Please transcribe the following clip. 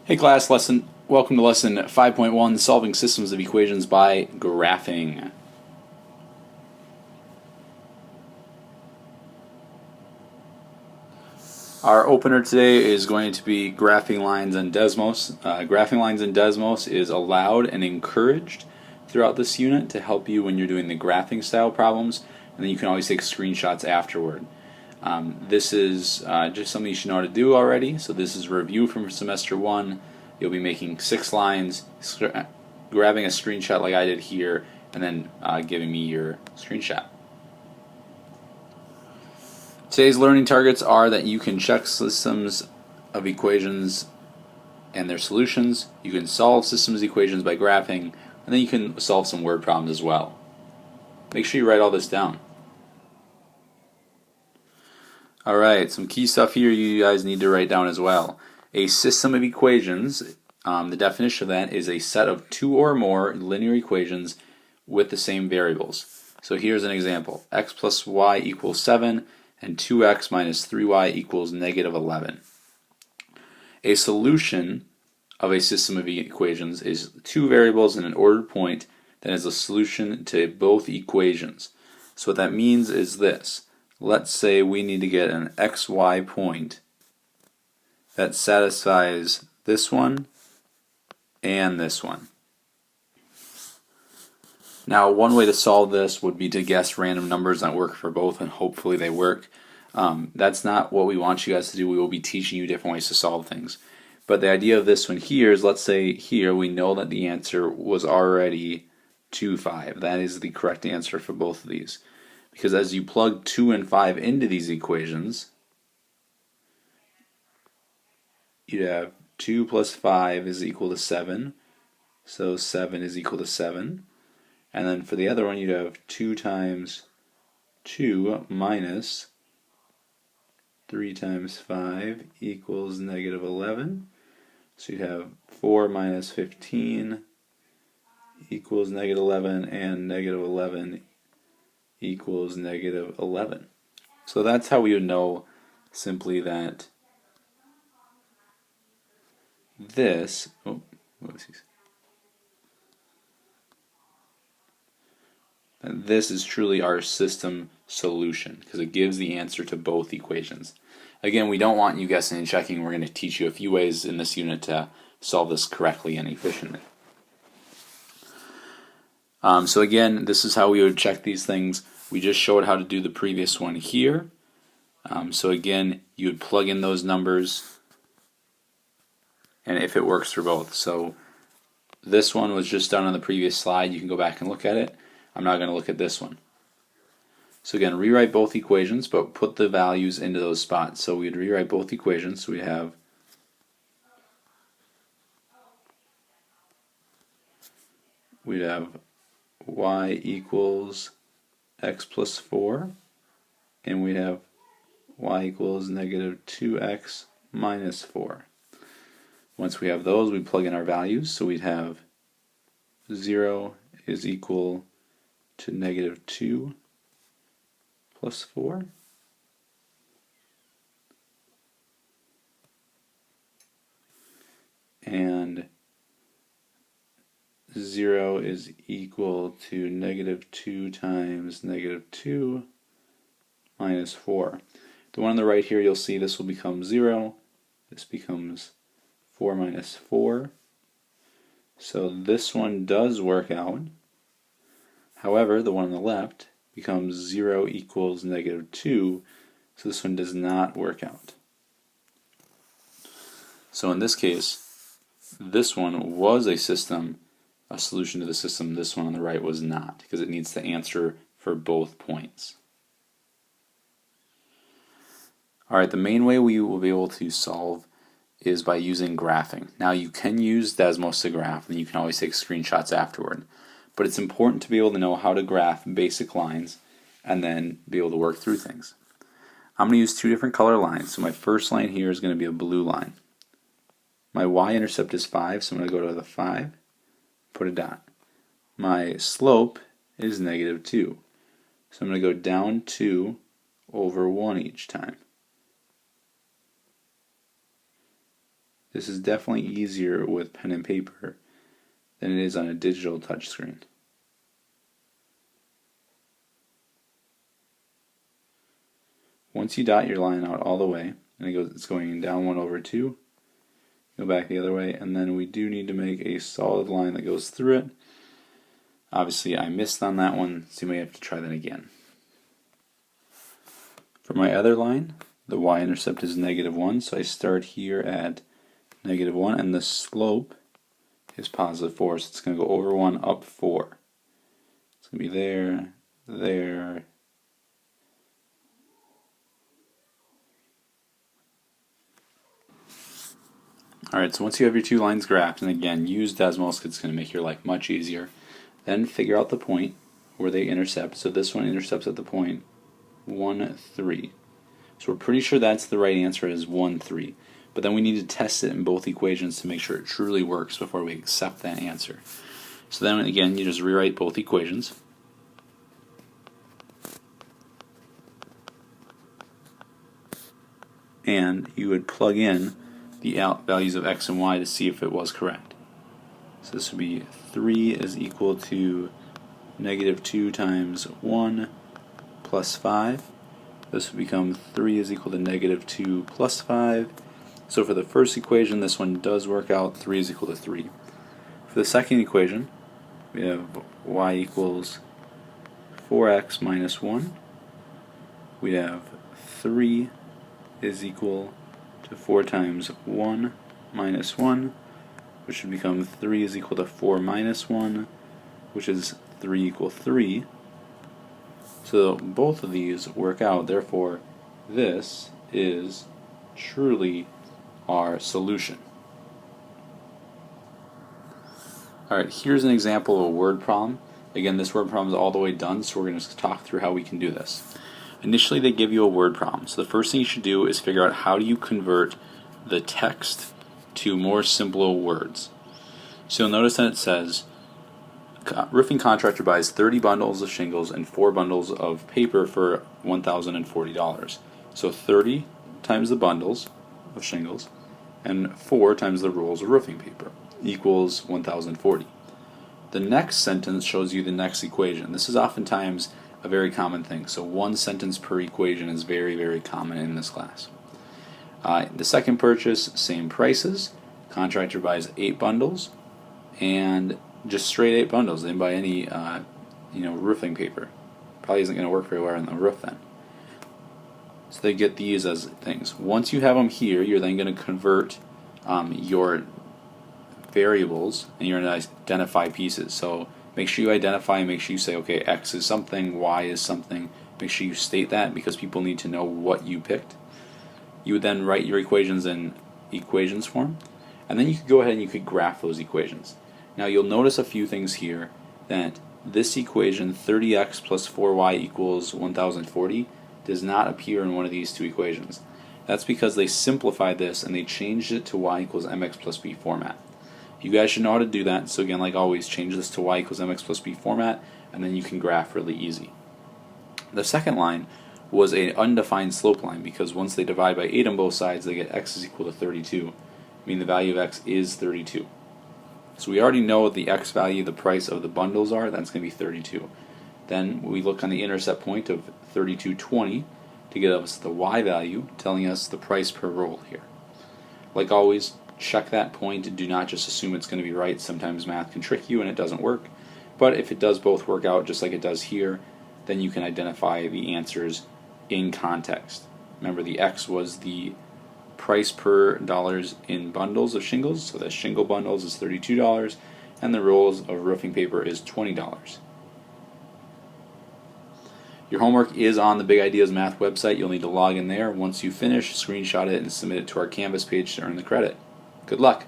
Hey class, welcome to lesson 5.1, solving systems of equations by graphing. Our opener today is going to be graphing lines and Desmos. Graphing lines and Desmos is allowed and encouraged throughout this unit to help you when you're doing the graphing style problems, and then you can always take screenshots afterward. This is just something you should know how to do already. So this is review from semester 1. You'll be making 6 lines, grabbing a screenshot like I did here, and then giving me your screenshot. Today's learning targets are that you can check systems of equations and their solutions, you can solve systems of equations by graphing, and then you can solve some word problems as well. Make sure you write all this down. Alright, some key stuff here you guys need to write down as well. A system of equations, the definition of that is a set of 2 or more linear equations with the same variables. So here's an example. X plus y equals 7 and 2x minus 3y equals negative 11. A solution of a system of equations is 2 variables in an ordered point that is a solution to both equations. So what that means is this. Let's say we need to get an xy point that satisfies this one and this one. Now, one way to solve this would be to guess random numbers that work for both, and hopefully they work. That's not what we want you guys to do. We will be teaching you different ways to solve things. But the idea of this one here is, let's say here we know that the answer was already 2, 5. That is the correct answer for both of these. Because as you plug 2 and 5 into these equations, you'd have 2 plus 5 is equal to 7. So 7 is equal to 7. And then for the other one, you'd have 2 times 2 minus 3 times 5 equals negative 11. So you'd have 4 minus 15 equals negative 11, and negative 11 equals negative 11. So that's how we would know simply that this, this is truly our system solution, because it gives the answer to both equations. Again, we don't want you guessing and checking. We're going to teach you a few ways in this unit to solve this correctly and efficiently. So again, this is how we would check these things. We just showed how to do the previous one here. So again, you would plug in those numbers, and if it works for both. So this one was just done on the previous slide. You can go back and look at it. I'm not going to look at this one. So again, rewrite both equations, but put the values into those spots. So we'd rewrite both equations. So we'd have y equals x plus 4, and we'd have y equals negative 2x minus 4. Once we have those, we plug in our values. So we'd have 0 is equal to negative 2 plus 4. And 0 is equal to negative 2 times negative 2 minus 4. The one on the right here, you'll see this will become 0. This becomes 4 minus 4. So this one does work out. However, the one on the left becomes 0 equals negative 2, so this one does not work out. So in this case, this one was a solution to the system. This one on the right was not, because it needs to answer for both points. Alright, the main way we will be able to solve is by using graphing. Now you can use Desmos to graph, and you can always take screenshots afterward. But it's important to be able to know how to graph basic lines and then be able to work through things. I'm going to use 2 different color lines. So my first line here is going to be a blue line. My y-intercept is 5, so I'm going to go to the 5, put a dot. My slope is negative 2. So I'm going to go down 2 over 1 each time. This is definitely easier with pen and paper than it is on a digital touchscreen. Once you dot your line out all the way, and it's going down 1 over 2, go back the other way, and then we do need to make a solid line that goes through it. Obviously I missed on that one, so you may have to try that again. For my other line, the y-intercept is -1, so I start here at -1, and the slope is +4, so it's going to go over 1, up 4. It's going to be there, there. Alright, so once you have your 2 lines graphed, and again, use Desmos because it's going to make your life much easier, then figure out the point where they intercept. So this one intercepts at the point 1, 3. So we're pretty sure that's the right answer, is 1, 3. But then we need to test it in both equations to make sure it truly works before we accept that answer. So then again, you just rewrite both equations. And you would plug in the values of x and y to see if it was correct. So this would be 3 is equal to -2 times 1 plus 5. This would become 3 is equal to -2 plus 5. So for the first equation, this one does work out. 3 is equal to 3. For the second equation, we have y equals 4x minus 1. We have 3 is equal to 4 times 1 minus 1, which would become 3 is equal to 4 minus 1, which is 3 equal 3. So both of these work out, therefore this is truly our solution. Alright, here's an example of a word problem. Again, this word problem is all the way done, so we're going to talk through how we can do this. Initially they give you a word problem, so the first thing you should do is figure out how do you convert the text to more simple words. So you'll notice that it says roofing contractor buys 30 bundles of shingles and 4 bundles of paper for $1,040. So 30 times the bundles of shingles and 4 times the rolls of roofing paper equals 1,040. The next sentence shows you the next equation. This is oftentimes a very common thing. So 1 sentence per equation is very, very common in this class. The second purchase, same prices. Contractor buys 8 bundles and just straight 8 bundles. They didn't buy any roofing paper. Probably isn't going to work very well on the roof then. So they get these as things. Once you have them here, you're then going to convert your variables and you're going to identify pieces. So make sure you identify and make sure you say, okay, x is something, y is something. Make sure you state that because people need to know what you picked. You would then write your equations in equations form, and then you could go ahead and you could graph those equations. Now you'll notice a few things here, that this equation 30x plus 4y equals 1040 does not appear in one of these two equations. That's because they simplified this and they changed it to y equals mx plus b format. You guys should know how to do that, so again, like always, change this to y equals mx plus b format, and then you can graph really easy. The second line was an undefined slope line, because once they divide by 8 on both sides, they get x is equal to 32, meaning the value of x is 32. So we already know what the x value, the price of the bundles are, that's going to be 32. Then we look on the intercept point of 32.20 to get us the y value, telling us the price per roll here. Like always, check that point, do not just assume it's going to be right. Sometimes math can trick you and it doesn't work. But if it does both work out just like it does here, then you can identify the answers in context. Remember, the x was the price per dollars in bundles of shingles, so the shingle bundles is $32, and the rolls of roofing paper is $20. Your homework is on the Big Ideas Math website. You'll need to log in there. Once you finish, screenshot it and submit it to our Canvas page to earn the credit. Good luck!